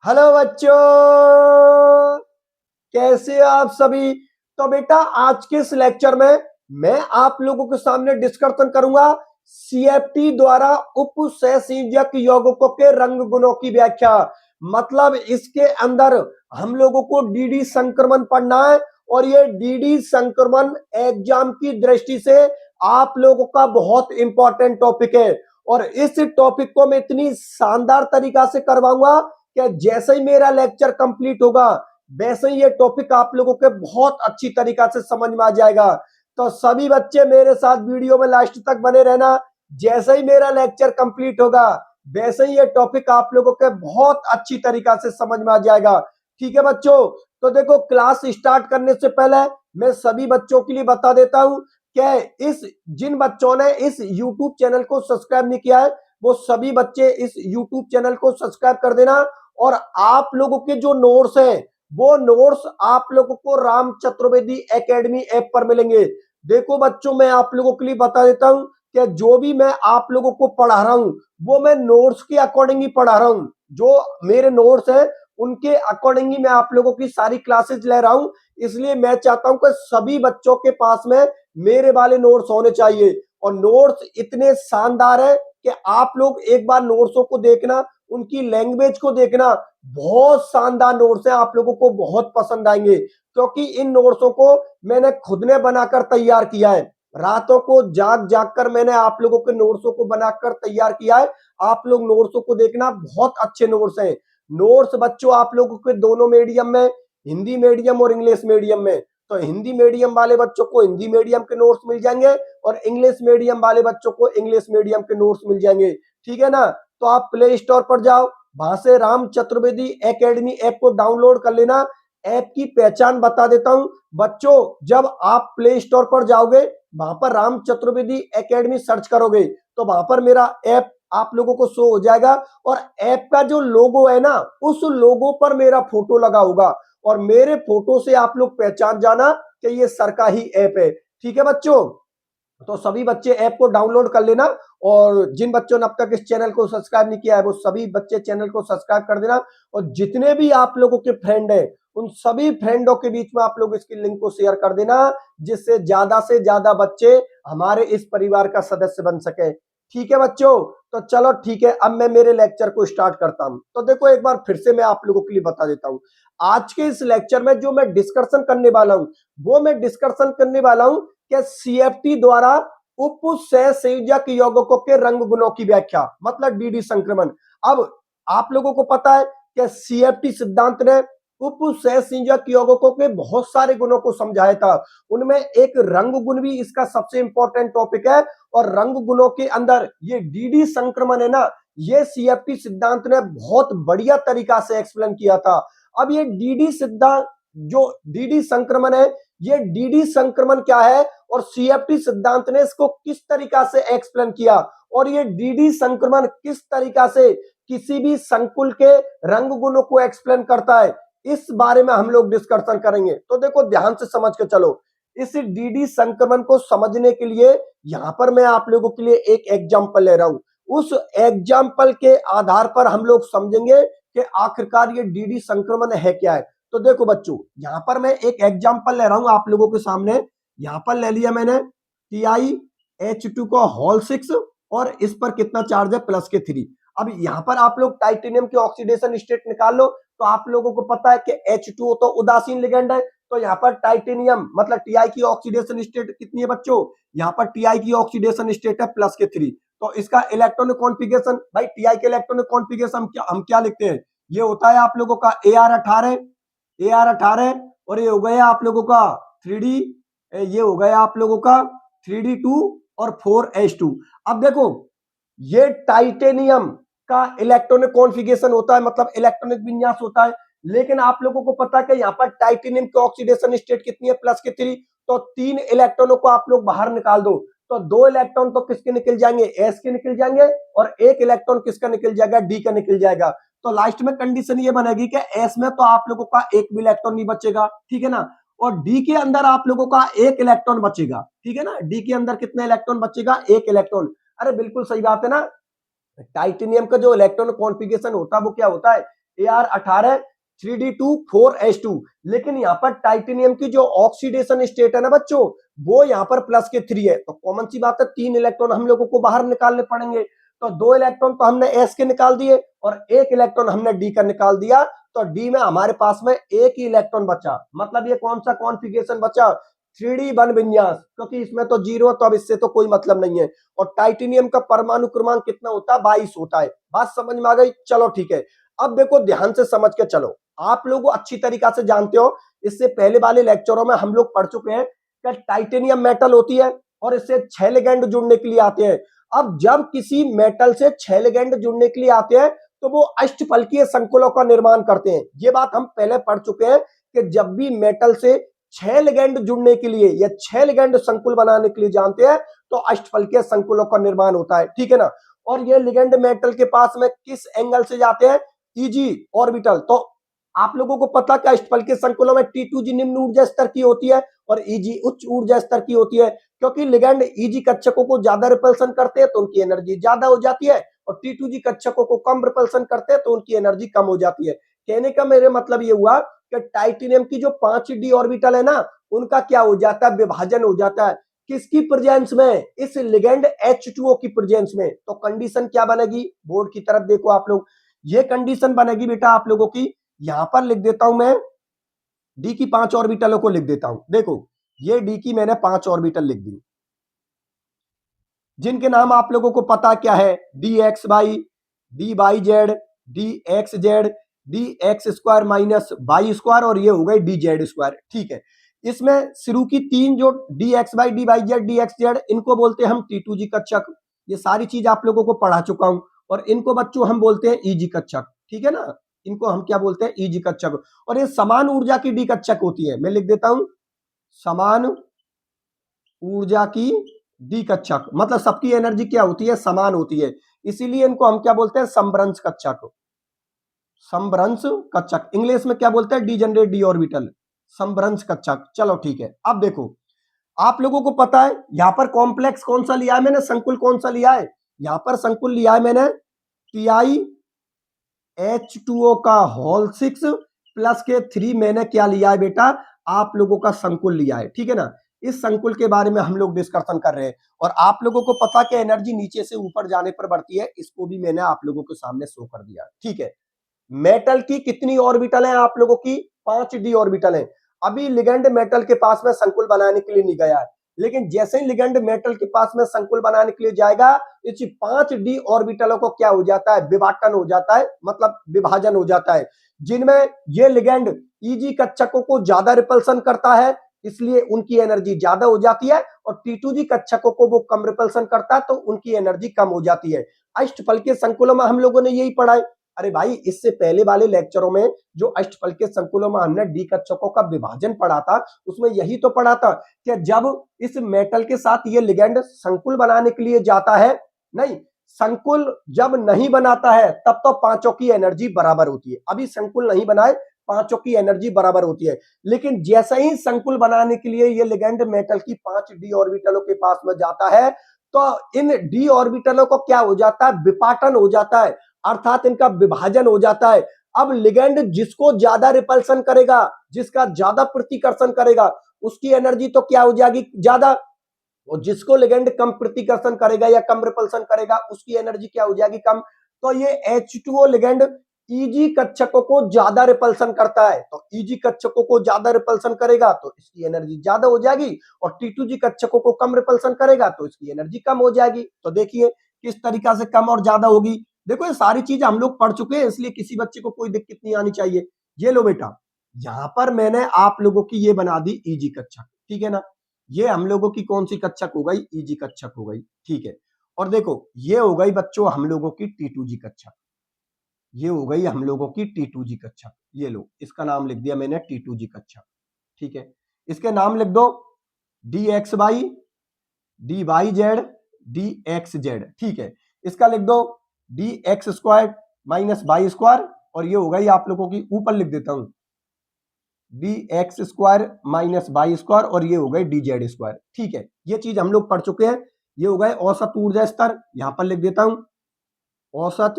Hello बच्चों, कैसे हो आप सभी। तो बेटा आज के इस लेक्चर में मैं आप लोगों के सामने डिस्कशन करूंगा सीएफटी द्वारा उपसंयोजक यौगिकों के रंग गुणों की व्याख्या। मतलब इसके अंदर हम लोगों को डीडी संक्रमण पढ़ना है और ये डीडी संक्रमण एग्जाम की दृष्टि से आप लोगों का बहुत इंपॉर्टेंट टॉपिक है। और इस टॉपिक को मैं इतनी शानदार तरीका से करवाऊंगा कि जैसे ही मेरा लेक्चर कंप्लीट होगा वैसे ही ये टॉपिक आप लोगों के बहुत अच्छी तरीका से समझ में आ जाएगा। तो सभी बच्चे मेरे साथ वीडियो में लास्ट तक बने रहना। जैसे ही मेरा लेक्चर कंप्लीट होगा वैसे ही ये टॉपिक आप लोगों के बहुत अच्छी तरीका से समझ में आ जाएगा। ठीक है बच्चों, तो देखो क्लास स्टार्ट करने से पहले मैं सभी बच्चों के लिए बता देता हूं कि इस जिन बच्चों ने इस YouTube चैनल को सब्सक्राइब नहीं किया है वो सभी बच्चे इस YouTube चैनल को सब्सक्राइब कर देना। और आप लोगों के जो नोट्स हैं वो नोट्स आप लोगों को राम चतुर्वेदी एकेडमी ऐप पर मिलेंगे। देखो बच्चों, मैं आप लोगों के लिए बता देता हूं कि जो भी मैं आप लोगों को पढ़ा रहा हूं वो मैं नोट्स के अकॉर्डिंग ही पढ़ा रहा हूं। जो मेरे नोट्स हैं उनके अकॉर्डिंग ही मैं आप लोगों की सारी क्लासेस ले रहा हूं। इसलिए मैं चाहता हूं कि सभी बच्चों के पास में मेरे वाले नोट्स होने चाहिए। और नोट्स इतने शानदार है कि आप लोग एक बार नोट्सों को देखना, उनकी लैंग्वेज को देखना। बहुत शानदार नोट्स हैं, आप लोगों को बहुत पसंद आएंगे क्योंकि इन नोट्सों को मैंने खुद ने बनाकर तैयार किया है। रातों को जाग जाग कर मैंने आप लोगों के नोट्सों को बनाकर तैयार किया है। आप लोग नोट्सों को देखना, बहुत अच्छे नोट्स हैं। नोट्स बच्चों आप लोगों के दोनों मीडियम में, हिंदी मीडियम और इंग्लिश मीडियम में। तो हिंदी मीडियम वाले बच्चों को हिंदी मीडियम के नोट्स मिल जाएंगे और इंग्लिश मीडियम वाले बच्चों को इंग्लिश मीडियम के नोट्स मिल जाएंगे। ठीक है ना। तो आप प्ले स्टोर पर जाओ, वहां से राम चतुर्वेदी एकेडमी ऐप को डाउनलोड कर लेना। ऐप की पहचान बता देता हूं बच्चों, जब आप प्ले स्टोर पर जाओगे वहां पर राम चतुर्वेदी एकेडमी सर्च करोगे तो वहां पर मेरा ऐप आप लोगों को शो हो जाएगा। और ऐप का जो लोगो है ना उस लोगो पर मेरा फोटो लगा होगा और मेरे फोटो से आप लोग पहचान जाना कि ये सर का ही ऐप है। ठीक है बच्चों, तो सभी बच्चे ऐप को डाउनलोड कर लेना। और जिन बच्चों ने अब तक इस चैनल को सब्सक्राइब नहीं किया है वो सभी बच्चे चैनल को सब्सक्राइब कर देना। और जितने भी आप लोगों के फ्रेंड हैं उन सभी फ्रेंडों के बीच में आप लोग इसकी लिंक को शेयर कर देना, जिससे से ज्यादा बच्चे हमारे इस परिवार का सदस्य बन सके। ठीक है बच्चों, तो चलो ठीक है, अब मैं मेरे लेक्चर को स्टार्ट करता हूं। तो देखो एक बार फिर से मैं आप लोगों के लिए बता देता हूं, आज के इस लेक्चर में जो मैं डिस्कशन करने वाला हूं वो मैं डिस्कशन करने वाला हूं कि सीएफटी द्वारा उपसंयोजक यौगिकों के रंग गुणों की व्याख्या, मतलब डीडी संक्रमण। अब आप लोगों को पता है कि सीएफटी सिद्धांत ने उपसंयोजक यौगिकों के बहुत सारे गुणों को समझाया था। उनमें एक रंग गुण भी इसका सबसे इंपॉर्टेंट टॉपिक है। और रंग गुणों के अंदर ये डीडी संक्रमण है ना, ये सीएफटी सिद्धांत ने बहुत बढ़िया तरीका से एक्सप्लेन किया था। अब ये डीडी सिद्धांत, जो डीडी संक्रमण है, ये डीडी संक्रमण क्या है और सीएफटी सिद्धांत ने इसको किस तरीका से एक्सप्लेन किया और ये डीडी संक्रमण किस तरीका से किसी भी संकुल के रंग गुणों को एक्सप्लेन करता है, इस बारे में हम लोग डिस्कशन करेंगे। तो देखो ध्यान से समझ के चलो। इस डीडी संक्रमण को समझने के लिए यहां पर मैं आप लोगों के लिए एक एग्जांपल ले रहा हूं। उस एग्जांपल के आधार पर हम लोग समझेंगे कि आखिरकार ये डीडी संक्रमण है क्या है। तो देखो बच्चों, यहां पर मैं एक एग्जांपल ले रहा हूं आप लोगों के सामने। यहां पर ले लिया मैंने TiH2 का होल 6 और इस पर कितना चार्ज है +3। अब यहां पर आप लोग टाइटेनियम की ऑक्सीडेशन स्टेट निकाल लो। तो आप लोगों को पता है कि H2O तो उदासीन लिगेंड है, तो यहाँ पर टाइटेनियम मतलब Ti की ऑक्सीडेशन स्टेट कितनी है बच्चों, यहाँ पर Ti की ऑक्सीडेशन स्टेट है +3। तो इसका इलेक्ट्रॉनिक कॉन्फ़िगरेशन, भाई Ti के इलेक्ट्रॉनिक कॉन्फ़िगरेशन हम क्या लिखते हैं, ये होता है आप लोगों का AR18 और ये हो गया आप लोगों का 3D, ये हो गया आप लोगों का 3D2 और 4H2। अब देखो ये टाइटेनियम का इलेक्ट्रॉनिक कॉन्फ़िगरेशन होता है, मतलब इलेक्ट्रॉनिक विन्यास होता है। लेकिन आप लोगों को पता है कि यहाँ पर टाइटेनियम की ऑक्सीडेशन स्टेट कितनी है +3। तो 3 इलेक्ट्रॉनों को आप लोग बाहर निकाल दो तो 2 इलेक्ट्रॉन तो किसके निकल जाएंगे, S के निकल जाएंगे और 1 इलेक्ट्रॉन किसका निकल जाएगा, D का निकल जाएगा। तो लास्ट में कंडीशन ये बनेगी कि S में तो आप लोगों का एक भी इलेक्ट्रॉन नहीं बचेगा, ठीक है ना। और डी के अंदर आप लोगों का 1 इलेक्ट्रॉन बचेगा, ठीक है ना। डी के अंदर कितना इलेक्ट्रॉन बचेगा, 1 इलेक्ट्रॉन। अरे बिल्कुल सही बात है ना। टाइटेनियम का जो इलेक्ट्रॉन कॉन्फ़िगरेशन होता है वो क्या होता है Ar18 3d2 4s2। लेकिन यहाँ पर टाइटेनियम की जो ऑक्सीडेशन स्टेट है ना बच्चों, वो यहाँ पर प्लस के 3 है, तो कॉमन सी बात है 3 इलेक्ट्रॉन हम लोगों को बाहर निकालने पड़ेंगे। तो 2 इलेक्ट्रॉन तो हमने एस के निकाल दिए और 1 इलेक्ट्रॉन हमने डी का निकाल दिया, तो डी में हमारे पास में एक ही इलेक्ट्रॉन बचा। मतलब ये कौन सा कॉन्फ़िगरेशन बचा, 3d1 विन्यास, क्योंकि इसमें तो 0 है तो अब इससे तो कोई मतलब नहीं है। और टाइटेनियम का परमाणु क्रमांक कितना होता है, 22 होता है। बात समझ में आ गई? चलो ठीक है, अब देखो ध्यान से समझ के चलो, आप लोग अच्छी तरीका से जानते हो, इससे पहले वाले लेक्चरों में हम लोग पढ़ चुके हैं कि टाइटेनियम मेटल होती है और इससे 6 लिगेंड जुड़ने के लिए आते हैं। अब जब किसी मेटल से 6 लिगेंड जुड़ने के लिए आते हैं तो वो अष्टफलकीय संकुलों का निर्माण करते हैं। ये बात हम पहले पढ़ चुके हैं कि जब भी मेटल से 6 लिगेंड जुड़ने के लिए या 6 लिगेंड संकुल बनाने के लिए जानते हैं तो अष्टफलकीय संकुलों का निर्माण होता है, ठीक है ना। और ये लिगेंड मेटल के पास में किस एंगल से जाते हैं, ईजी ऑर्बिटल। तो आप लोगों को पता कि अष्टफलकीय संकुलों में T2G निम्न ऊर्जा स्तर की होती है और Eg उच्च ऊर्जा स्तर की होती है, क्योंकि लिगेंड Eg कक्षकों को ज्यादा रिपल्सन करते हैं तो उनकी एनर्जी ज्यादा हो जाती है, और T2G कक्षकों को कम रिपल्सन करते हैं तो उनकी एनर्जी कम हो जाती है। कहने का मेरे मतलब ये हुआ कि टाइटेनियम की जो 5d ऑर्बिटल है ना, उनका क्या हो जाता है, विभाजन हो जाता है। किसकी प्रेजेंस में, इस लिगेंड H2O की प्रेजेंस में। तो कंडीशन क्या बनेगी, बोर्ड की तरफ देखो आप लोग, ये कंडीशन बनेगी बेटा आप लोगों की, यहां पर लिख देता हूं मैं, डी की 5 ऑर्बिटलों को लिख देता हूं। देखो ये डी की मैंने 5 ऑर्बिटल लिख दी, जिनके नाम आप लोगों को पता क्या है, D X Y, D Y Z, D X Z, D X square minus Y square, और ये हो गई डी जेड स्क्वायर, ठीक है। इसमें शुरू की 3 जो D X Y, D Y Z, D X Z, इनको बोलते हैं हम T2G कक्षक। ये सारी चीज आप लोगों को पढ़ा चुका हूं, और इनको बच्चों हम बोलते हैं Eg कक्षक, ठीक है ना। इनको हम क्या बोलते हैं, Eg कक्षक। और ये समान ऊर्जा की डी कक्षक होती है, मैं लिख देता हूं समान ऊर्जा की डी कक्षक, मतलब सबकी एनर्जी क्या होती है, समान होती है, इसीलिए इनको हम क्या बोलते हैं, समभ्रंश कक्षक। समभ्रंश कक्षक इंग्लिश में क्या बोलते हैं, डीजेनरेट डी ऑर्बिटल, समभ्रंश कक्षक। चलो ठीक है, अब देखो आप लोगों को पता है यहां पर कॉम्प्लेक्स कौन सा लिया है मैंने, संकुल कौन सा लिया है, यहां पर संकुल लिया है मैंने TiH2O का होल 6 प्लस के 3, मैंने क्या लिया है बेटा, आप लोगों का संकुल लिया है, ठीक है ना। इस संकुल के बारे में हम लोग डिस्कशन कर रहे हैं, और आप लोगों को पता कि एनर्जी नीचे से ऊपर जाने पर बढ़ती है, इसको भी मैंने आप लोगों के सामने शो कर दिया, ठीक है। मेटल की कितनी ऑर्बिटल है आप लोगों की, 5d ऑर्बिटल है। अभी लिगेंड मेटल के पास में संकुल बनाने के लिए नहीं गया है, लेकिन जैसे ही लिगेंड मेटल के पास में संकुल बनाने के लिए जाएगा, इस 5d ऑर्बिटलों को क्या हो जाता है, विभाटन हो जाता है, मतलब विभाजन हो जाता है, जिनमें ये लिगेंड Eg कक्षकों को ज्यादा रिपल्सन करता है, इसलिए उनकी एनर्जी ज्यादा हो जाती है, और T2G कक्षकों को वो कम रिपल्सन करता है तो उनकी एनर्जी कम हो जाती है। अष्टफलकीय संकुलों में हम लोगों ने यही पढ़ा है। अरे भाई इससे पहले वाले लेक्चरों में जो अष्टफलकीय संकुलों में हमने डी कक्षकों का विभाजन पढ़ा था, उसमें यही तो पढ़ा था कि जब इस मेटल के साथ ये लिगेंड संकुल बनाने के लिए जाता है, नहीं संकुल जब नहीं बनाता है तब तो पांचों की एनर्जी बराबर होती है। अभी संकुल नहीं बनाए, पांचों की एनर्जी बराबर होती है, लेकिन जैसे ही संकुल बनाने के लिए ये लिगेंड मेटल की 5d ऑर्बिटलों के पास में जाता है, तो इन डी ऑर्बिटलों को क्या हो जाता है, विपाटन हो जाता है, अर्थात इनका विभाजन हो जाता है। अब लिगेंड जिसको ज्यादा रिपल्सन करेगा, जिसका ज्यादा प्रतिकर्षण करेगा, उसकी एनर्जी तो क्या हो जाएगी, ज्यादा, और जिसको लिगेंड कम प्रतिकर्षण करेगा या कम रिपल्सन करेगा, उसकी एनर्जी क्या हो जाएगी, कम। तो ये H2O लिगेंड Eg कक्षकों को ज्यादा रिपल्सन करता है, तो Eg कक्षकों को ज्यादा रिपल्सन करेगा तो इसकी एनर्जी ज्यादा हो जाएगी, और T2G कक्षकों को कम रिपल्सन करेगा तो इसकी एनर्जी कम हो जाएगी। तो देखिए किस तरीका से कम और ज्यादा होगी। देखो ये सारी चीजें हम लोग पढ़ चुके हैं, इसलिए किसी बच्चे को कोई दिक्कत नहीं आनी चाहिए। ये लो बेटा, यहां पर मैंने आप लोगों की ये बना दी Eg कक्षक, ठीक है ना। ये हम लोगों की कौन सी कक्षक हो गई, Eg कक्षक हो गई, ठीक है। और देखो ये हो गई बच्चों हम लोगों की T2G कक्षक, ये हो गई हम लोगों की T2G कक्षक। ये लो इसका नाम लिख दिया मैंने T2G कक्षक, ठीक है। इसके नाम लिख दो DXY, DYZ, DXZ, ठीक है। इसका लिख दो DX square minus Y square, और ये हो गई आप लोगों की, ऊपर लिख देता हूं DX square minus Y square, और ये हो गई DZ स्क्वायर, ठीक है। ये चीज हम लोग पढ़ चुके हैं। ये हो गए औसत ऊर्जा स्तर, यहां पर लिख देता हूं औसत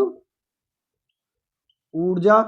ऊर्जा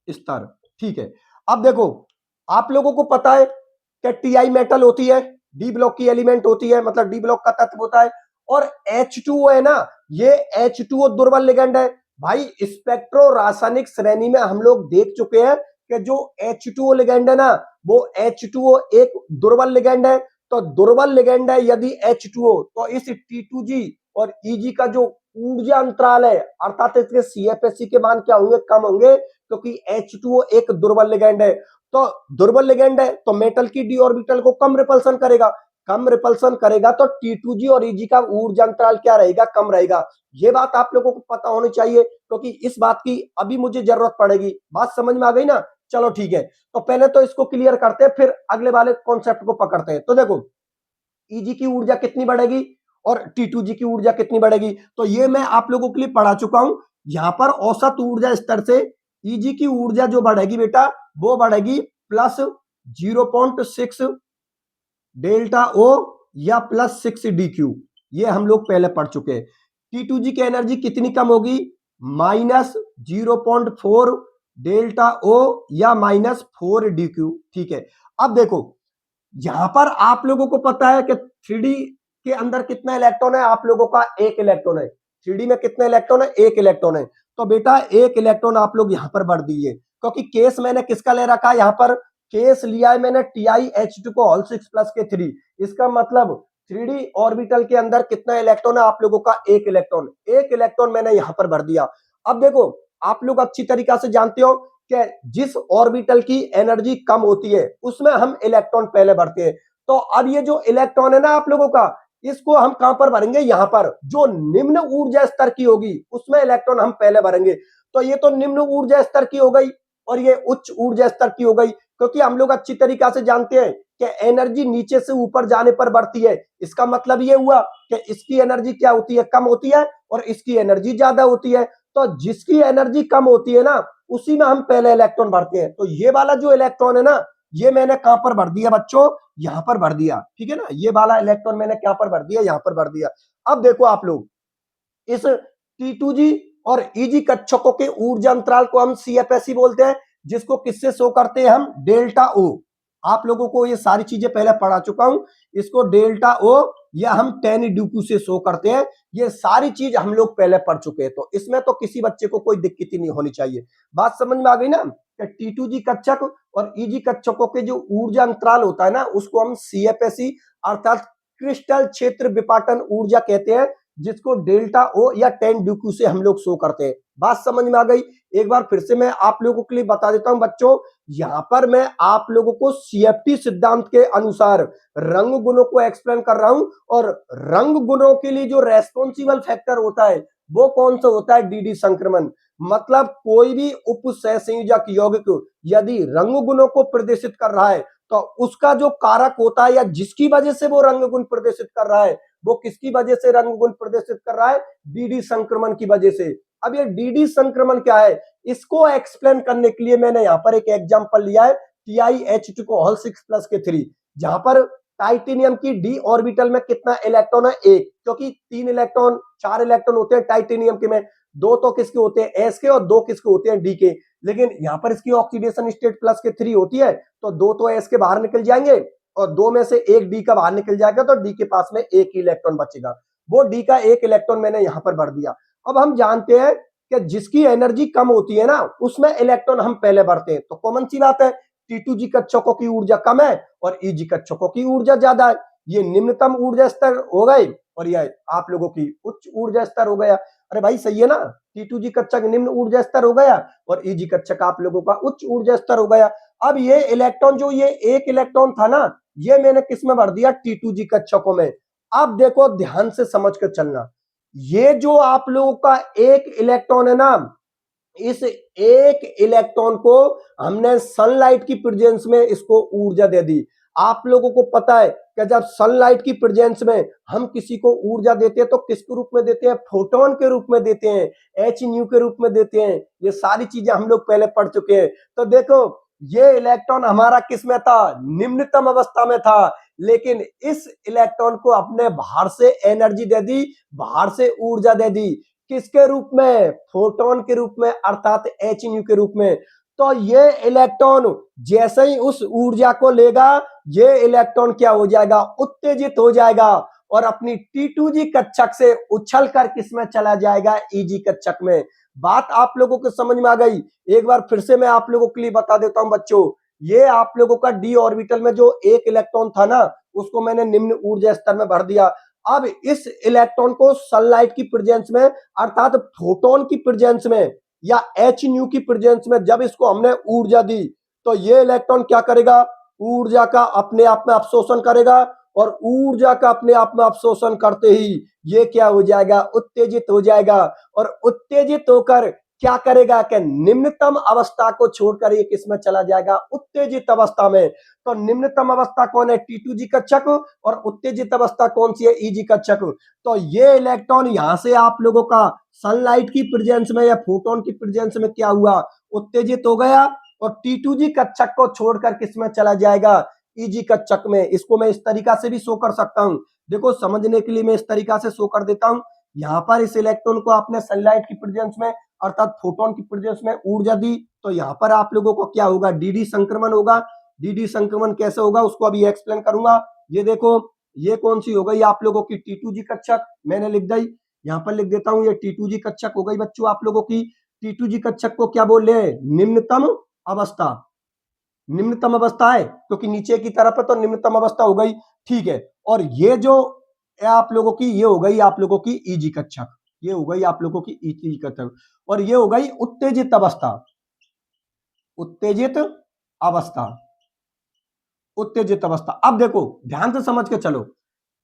स्तर। ठीक है, अब देखो आप लोगों को पता है कि टीआई मेटल होती है, डी ब्लॉक की एलिमेंट होती है, मतलब डी ब्लॉक का तत्व होता है, और H2O है ना, ये H2O दुर्बल लिगेंड है। भाई स्पेक्ट्रो रासायनिक श्रेणी में हम लोग देख चुके हैं कि जो H2O लिगेंड है ना, वो H2O एक दुर्बल लिगेंड है। तो दुर्बल लिगेंड है यदि H2O, तो इस T2G और EG का जो ऊर्जा अंतराल है, अर्थात इसके CFSE के मान क्या होंगे, कम होंगे, क्योंकि H2O एक दुर्बल लिगेंड है। तो दुर्बल लिगेंड है तो मेटल की डी ऑर्बिटल को कम रिपल्सन करेगा, कम रिपल्सन करेगा तो T2G और EG का ऊर्जा अंतराल क्या रहेगा, कम रहेगा। ये बात आप लोगों को पता होनी चाहिए, क्योंकि इस बात की अभी मुझे जरूरत पड़ेगी। बात समझ में आ गई ना? चलो ठीक है, तो पहले तो इसको क्लियर करते हैं, फिर अगले वाले कॉन्सेप्ट को पकड़ते हैं। तो देखो EG की ऊर्जा कितनी बढ़ेगी और T2G की ऊर्जा कितनी बढ़ेगी, तो ये मैं आप लोगों के लिए पढ़ा चुका हूं। यहां पर औसत ऊर्जा स्तर से EG की ऊर्जा जो बढ़ेगी बेटा, वो बढ़ेगी प्लस 0.6 डेल्टा ओ या प्लस 6 DQ। ये हम लोग पहले पढ़ चुके हैं। T2G की एनर्जी कितनी कम होगी, माइनस 0.4 डेल्टा ओ या माइनस 4 DQ। ठीक है, अब देखो यहां पर आप लोगों को पता है कि 3D के अंदर कितना इलेक्ट्रॉन है, आप लोगों का एक इलेक्ट्रॉन है। 3D में कितना इलेक्ट्रॉन है, एक इलेक्ट्रॉन है। तो बेटा एक इलेक्ट्रॉन आप लोग यहां पर बढ़ दीजिए, क्योंकि केस मैंने किसका ले रखा है, यहां पर केस लिया है मैंने TiH2 को होल 6 प्लस के 3। इसका मतलब 3D ऑर्बिटल के अंदर कितना इलेक्ट्रॉन है, आप लोगों का एक इलेक्ट्रॉन। एक इलेक्ट्रॉन मैंने यहां पर भर दिया। अब देखो आप लोग अच्छी तरीका से जानते हो कि जिस ऑर्बिटल की एनर्जी कम होती है उसमें हम इलेक्ट्रॉन पहले भरते हैं। तो अब ये जो इलेक्ट्रॉन है ना आप लोगों का, इसको हम कहां पर भरेंगे, यहां पर जो निम्न ऊर्जा स्तर की होगी उसमें इलेक्ट्रॉन हम पहले भरेंगे। तो ये तो निम्न ऊर्जा स्तर की हो गई और ये उच्च ऊर्जा स्तर की हो गई, क्योंकि हम लोग अच्छी तरीका से जानते हैं कि एनर्जी नीचे से ऊपर जाने पर बढ़ती है। इसका मतलब ये हुआ कि इसकी एनर्जी क्या होती है, कम होती है, और इसकी एनर्जी ज्यादा होती है। तो जिसकी एनर्जी कम होती है ना, उसी में हम पहले इलेक्ट्रॉन भरते हैं। तो ये वाला जो इलेक्ट्रॉन है ना, ये मैंने कहां पर भर दिया बच्चों, यहां पर भर दिया। ठीक है ना, ये वाला इलेक्ट्रॉन मैंने क्या पर भर दिया, यहां पर भर दिया। अब देखो आप लोग इस T2G और EG कक्षकों के ऊर्जा अंतराल को हम CFSE बोलते हैं, जिसको किससे शो करते हैं हम, डेल्टा O। आप लोगों को ये सारी चीजें पहले पढ़ा चुका हूं। इसको डेल्टा O या हम 10 DQ से शो करते हैं। ये सारी चीज हम लोग पहले पढ़ चुके हैं, तो इसमें तो किसी बच्चे को कोई दिक्कत ही नहीं होनी चाहिए। बात समझ में आ गई ना? T2G कक्षक और EG कक्षकों के जो ऊर्जा अंतराल होता है ना, उसको हम CFSE अर्थात क्रिस्टल क्षेत्र विपाटन ऊर्जा कहते हैं, जिसको डेल्टा O या 10 DQ से हम लोग शो करते हैं। बात समझ में आ गई? एक बार फिर से मैं आप लोगों के लिए बता देता हूं बच्चों, यहां पर मैं आप लोगों को CFT सिद्धांत के अनुसार रंग गुणों को एक्सप्लेन कर रहा हूं, और रंग गुणों के लिए जो रेस्पॉन्सिबल फैक्टर होता है वो कौन सा होता है, DD संक्रमण। मतलब कोई भी उपसहसंयोजक यौगिक यदि रंग गुणों को प्रदर्शित कर रहा है, तो उसका जो कारक होता है या जिसकी वजह से वो रंग गुण प्रदर्शित कर रहा है, वो किसकी वजह से रंग गुण प्रदर्शित कर रहा है, DD संक्रमण की वजह से। अब ये DD संक्रमण क्या है, इसको एक्सप्लेन करने के लिए मैंने यहां पर एक एग्जांपल लिया है, TiH2 को होल 6 प्लस के 3, जहां पर टाइटेनियम की डी ऑर्बिटल में कितना इलेक्ट्रॉन है, एक, क्योंकि 3 इलेक्ट्रॉन 4 इलेक्ट्रॉन होते हैं टाइटेनियम के में, 2 तो किसके होते हैं, एस के, और 2 किसके होते हैं, डी के। लेकिन यहां पर इसकी ऑक्सीडेशन स्टेट प्लस के 3 होती है, तो 2 तो एस के बाहर निकल जाएंगे और 2 में से एक डी का बाहर निकल जाएगा, तो डी के पास में एक ही इलेक्ट्रॉन बचेगा। वो डी का एक इलेक्ट्रॉन मैंने यहां पर भर दिया। अब हम जानते हैं कि जिसकी एनर्जी कम होती है ना, उसमें इलेक्ट्रॉन हम पहले भरते हैं। तो कॉमन सी बात है, T2G कक्षकों की ऊर्जा कम है और EG कक्षकों की ऊर्जा ज्यादा है। ये निम्नतम ऊर्जा स्तर हो गए और यह आप लोगों की उच्च ऊर्जा स्तर हो गया। अरे भाई सही है ना, T2G कक्षक निम्न ऊर्जा स्तर हो गया और EG कक्षक आप लोगों का उच्च ऊर्जा स्तर हो गया। अब ये इलेक्ट्रॉन, जो ये एक इलेक्ट्रॉन था ना, ये मैंने किस में भर दिया, T2G कक्षकों में। अब देखो ध्यान से समझ कर चलना, ये जो आप लोगों का एक इलेक्ट्रॉन है ना, इस एक इलेक्ट्रॉन को हमने सनलाइट की प्रेजेंस में इसको ऊर्जा दे दी। आप लोगों को पता है कि जब सनलाइट की प्रेजेंस में हम किसी को ऊर्जा देते हैं तो किसके रूप में देते हैं, फोटोन के रूप में देते हैं, एच न्यू के रूप में देते हैं। ये सारी चीजें हम लोग पहले पढ़ चुके हैं। तो देखो ये इलेक्ट्रॉन हमारा किस में था, निम्नतम अवस्था में था, लेकिन इस इलेक्ट्रॉन को अपने बाहर से एनर्जी दे दी, बाहर से ऊर्जा दे दी, किसके रूप में, फोटोन के रूप में, अर्थात एच न्यू के रूप में। तो ये इलेक्ट्रॉन जैसे ही उस ऊर्जा को लेगा, ये इलेक्ट्रॉन क्या हो जाएगा, उत्तेजित हो जाएगा और अपनी T2G कक्षक से उछल कर किसमें चला जाएगा, EG कक्षक में। बात आप लोगों को समझ में आ गई। एक बार फिर से मैं आप लोगों के लिए बता देता हूं बच्चों, ये आप लोगों का डी ऑर्बिटल में जो एक इलेक्ट्रॉन था ना, उसको मैंने निम्न ऊर्जा स्तर में भर दिया। अब इस इलेक्ट्रॉन को सनलाइट की प्रेजेंस में, अर्थात फोटोन की प्रेजेंस में या एच न्यू की प्रेजेंस में जब इसको हमने ऊर्जा दी, तो ये इलेक्ट्रॉन क्या करेगा, ऊर्जा का अपने आप में अवशोषण करेगा और ऊर्जा का अपने आप में अवशोषण करते ही ये क्या हो जाएगा, उत्तेजित हो जाएगा और उत्तेजित होकर क्या करेगा कि निम्नतम अवस्था को छोड़कर ये किसमें चला जाएगा, उत्तेजित अवस्था में। तो निम्नतम अवस्था कौन है, T2G कक्षक, और उत्तेजित अवस्था कौन सी है, EG कक्षक। तो ये इलेक्ट्रॉन यहां से आप लोगों का सनलाइट की प्रेजेंस में या फोटोन की प्रेजेंस में क्या हुआ, उत्तेजित हो गया और T2G कक्षक को छोड़कर किसमें चला जाएगा, EG कक्षक में। इसको मैं इस तरीका से भी शो कर सकता हूं, देखो समझने के लिए मैं इस तरीका से शो कर देता हूं। यहां पर इस इलेक्ट्रॉन को आपने सनलाइट की प्रेजेंस में अर्थात फोटोन की प्रेजेंस में ऊर्जा दी, तो यहां पर आप लोगों को क्या होगा, डीडी संक्रमण होगा। डीडी संक्रमण कैसे होगा उसको अभी एक्सप्लेन करूंगा। ये देखो, ये कौन सी हो गई आप लोगों की, T2G कक्षक मैंने लिख दी, यहां पर लिख देता हूं, ये T2G कक्षक हो गई बच्चों आप लोगों की। T2G कक्षक को क्या बोल रहे हैं, निम्नतम अवस्था। निम्नतम अवस्था है क्योंकि नीचे की तरफ है तो निम्नतम अवस्था हो गई, ठीक है। और ये जो आप लोगों की, ये हो गई आप लोगों की EG कक्षक, ये हो गई आप लोगों की EG कक्षक, और ये हो गई उत्तेजित अवस्था। उत्तेजित अवस्था, उत्तेजित अवस्था। अब देखो ध्यान से समझ के चलो,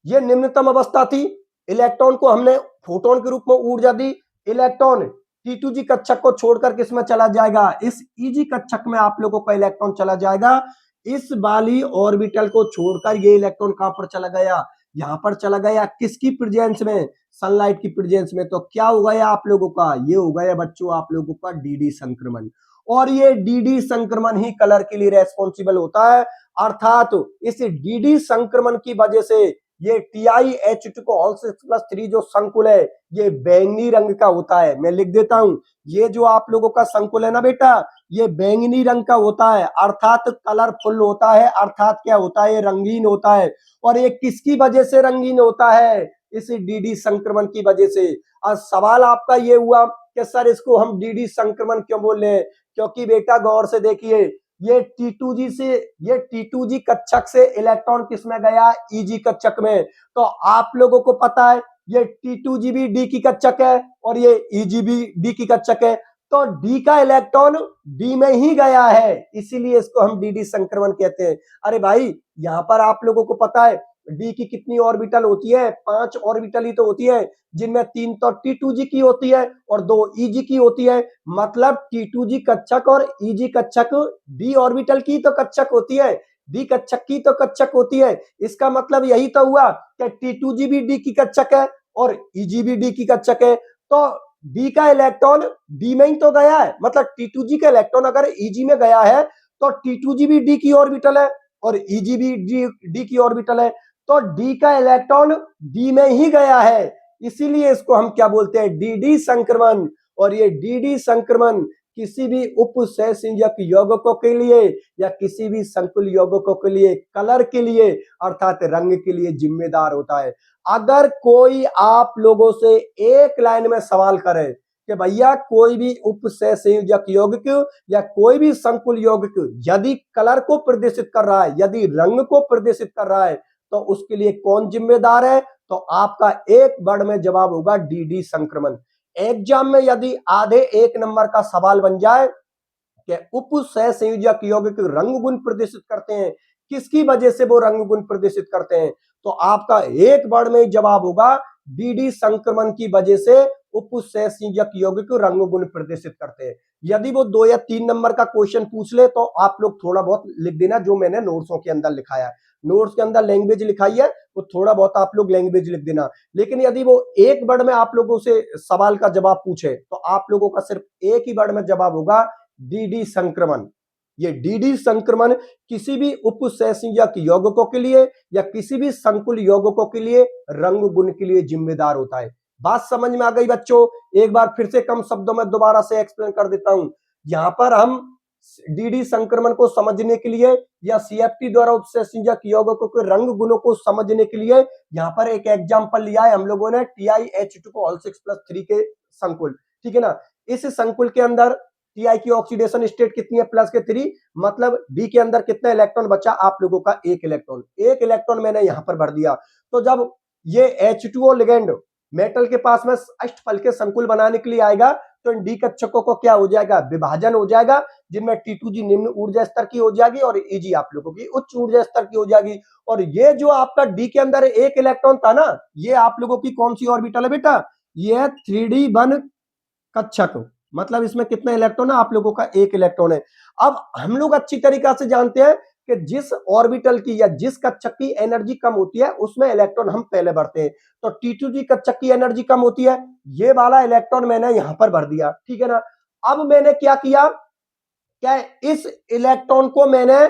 ये निम्नतम अवस्था थी, इलेक्ट्रॉन को हमने फोटोन के रूप में ऊर्जा दी, इलेक्ट्रॉन T2G कक्षक को छोड़कर किसमें चला जाएगा, इस EG कक्षक में आप लोगों का इलेक्ट्रॉन चला जाएगा। इस वाली ऑर्बिटल को छोड़कर ये इलेक्ट्रॉन कहां पर चला गया, यहां पर चला गया, किसकी प्रेजेंस में, सनलाइट की प्रेजेंस में। तो क्या हो गया आप लोगों का, ये हो गया बच्चों आप लोगों का DD संक्रमण। और ये DD संक्रमण ही कलर के लिए रेस्पॉन्सिबल होता है, अर्थात इस DD संक्रमण की वजह से ये TiH2O6+3 जो संकुल है ये बैंगनी रंग का होता है। मैं लिख देता हूं, ये जो आप लोगों का संकुल है ना बेटा, ये बैंगनी रंग का होता है, अर्थात कलरफुल होता है, अर्थात क्या होता है, ये रंगीन होता है। और ये किसकी वजह से रंगीन होता है, इस DD संक्रमण की वजह से। और सवाल आपका ये हुआ कि सर इसको हम DD संक्रमण क्यों बोल रहे हैं, क्योंकि बेटा गौर से देखिए, ये T2G से, ये T2G कक्षक से इलेक्ट्रॉन किसमें गया, EG कक्षक में। तो आप लोगों को पता है ये T2G भी D की कक्षक है और ये EG भी D की कक्षक है, तो D का इलेक्ट्रॉन D में ही गया है, इसीलिए इसको हम DD संक्रमण कहते हैं। अरे भाई यहां पर आप लोगों को पता है D की कितनी ऑर्बिटल होती है, 5 ऑर्बिटल ही तो होती है, जिनमें 3 तो T2G की होती है और 2 EG की होती है। मतलब T2G कक्षक और EG कक्षक D ऑर्बिटल की तो कक्षक होती है, D कक्षक की तो कक्षक होती है। इसका मतलब यही तो हुआ कि T2G भी D की कक्षक है और EG भी D की कक्षक है। तो D का इलेक्ट्रॉन D में ही तो गया है, मतलब T2G का इलेक्ट्रॉन अगर EG में गया है तो T2G भी D की ऑर्बिटल है और EG भी D की ऑर्बिटल है। तो D का इलेक्ट्रॉन D में ही गया है, इसीलिए इसको हम क्या बोलते हैं, DD संक्रमण। और ये DD संक्रमण किसी भी उपसहसंयोजक यौगिकों के लिए या किसी भी संकुल यौगिकों के लिए कलर के लिए अर्थात रंग के लिए जिम्मेदार होता है। अगर कोई आप लोगों से एक लाइन में सवाल करे कि भैया कोई भी उपसहसंयोजक यौगिक या कोई भी संकुल यौगिक यदि कलर को प्रदर्शित कर रहा है, यदि रंग को प्रदर्शित कर रहा है, तो उसके लिए कौन जिम्मेदार है, तो आपका एक वर्ड में जवाब होगा DD संक्रमण। एग्जाम में यदि आधे 1 नंबर का सवाल बन जाए कि उपसहसंयोजक यौगिक रंग गुण प्रदर्शित करते हैं, किसकी वजह से वो रंग गुण प्रदर्शित करते हैं, तो आपका एक वर्ड में जवाब होगा DD संक्रमण की वजह से उपसहसंयोजक यौगिक रंग गुण प्रदर्शित करते हैं। यदि वो 2 या 3 नंबर का क्वेश्चन पूछ ले तो आप लोग थोड़ा बहुत लिख देना, जो मैंने नोट्सों के अंदर लिखाया है, नोट्स के अंदर लैंग्वेज लिखाई है तो थोड़ा बहुत आप लोग लैंग्वेज लिख देना। लेकिन यदि वो एक वर्ड में आप लोगों से सवाल का जवाब पूछे तो आप लोगों का सिर्फ एक ही वर्ड में जवाब होगा DD संक्रमण। ये DD संक्रमण किसी भी उपसहसंयोजक यौगिकों के लिए या किसी भी संकुल यौगिकों के लिए रंग गुण के लिए जिम्मेदार होता है। बात समझ में आ गई बच्चों? एक बार फिर से कम शब्दों में दोबारा से एक्सप्लेन कर देता हूं। यहां पर हम डीडी संक्रमण को समझने के लिए या सीएफटी द्वारा उत्सर्जक यौगिकों के रंग गुणों को समझने के लिए यहाँ पर एक एग्जांपल लिया है हम लोगों ने TiH2 को ऑल 6+3 के संकुल, ठीक है ना। इस संकुल के अंदर Ti की ऑक्सीडेशन स्टेट कितनी है, +3, मतलब D के अंदर कितना इलेक्ट्रॉन बचा आप लोगों का, एक इलेक्ट्रॉन मैंने यहां पर भर दिया। तो जब ये H2O लिगेंड मेटल के पास में अष्टफल के संकुल बनाने के लिए आएगा तो इन डी कक्षकों को क्या हो जाएगा, विभाजन हो जाएगा, जिनमें T2G निम्न ऊर्जा स्तर की हो जाएगी और Eg आप लोगों की उच्च ऊर्जा स्तर की हो जाएगी। और ये जो आपका डी के अंदर एक इलेक्ट्रॉन था ना, ये आप लोगों की कौन सी ऑर्बिटल है बेटा, ये 3D1 कक्षक, मतलब इसमें कितना इलेक्ट्रॉन है आप लोगों का, एक इलेक्ट्रॉन है। अब हम लोग अच्छी तरीका से जानते हैं कि जिस ऑर्बिटल की या जिस कक्षक की एनर्जी कम होती है उसमें इलेक्ट्रॉन हम पहले भरते हैं। तो T2G कक्षक की एनर्जी कम होती है, ये वाला इलेक्ट्रॉन मैंने यहां पर भर दिया, ठीक है ना। अब मैंने क्या किया, क्या इस इलेक्ट्रॉन को मैंने